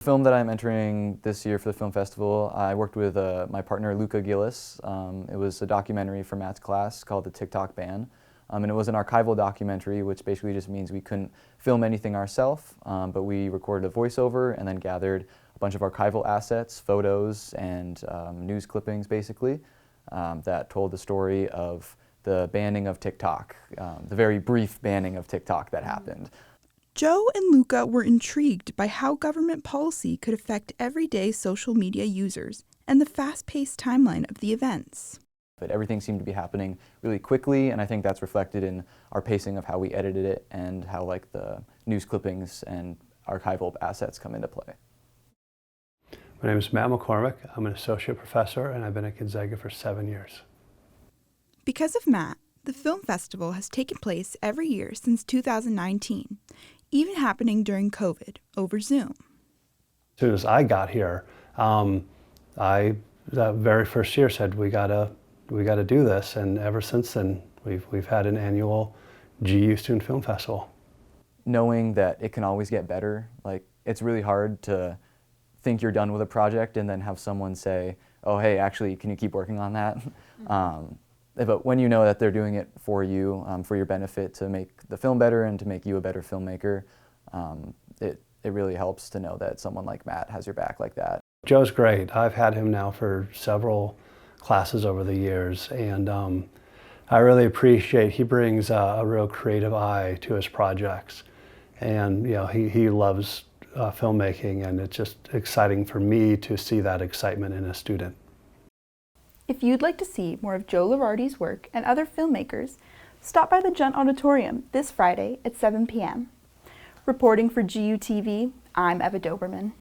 The film that I'm entering this year for the film festival, I worked with my partner Luca Gillis. It was a documentary for Matt's class called The TikTok Ban. And it was an archival documentary, which basically just means we couldn't film anything ourselves, but we recorded a voiceover and then gathered a bunch of archival assets, photos, and news clippings basically, that told the story of the banning of TikTok, the very brief banning of TikTok that happened. Joe and Luca were intrigued by how government policy could affect everyday social media users and the fast-paced timeline of the events. But everything seemed to be happening really quickly, and I think that's reflected in our pacing of how we edited it and how the news clippings and archival assets come into play. My name is Matt McCormick. I'm an associate professor, and I've been at Gonzaga for 7 years. Because of Matt, the film festival has taken place every year since 2019, even happening during COVID over Zoom. As soon as I got here, that very first year said we gotta do this, and ever since then we've had an annual GU Student Film Festival. Knowing that it can always get better, it's really hard to think you're done with a project and then have someone say, "Oh, hey, actually, can you keep working on that?" But when you know that they're doing it for you, for your benefit, to make the film better and to make you a better filmmaker, it really helps to know that someone like Matt has your back like that. Joe's great. I've had him now for several classes over the years, and I really appreciate he brings a real creative eye to his projects, and he loves filmmaking, and it's just exciting for me to see that excitement in a student. If you'd like to see more of Joe Ierardy's work and other filmmakers, stop by the Junt Auditorium this Friday at 7 p.m. Reporting for GU TV, I'm Eva Doberman.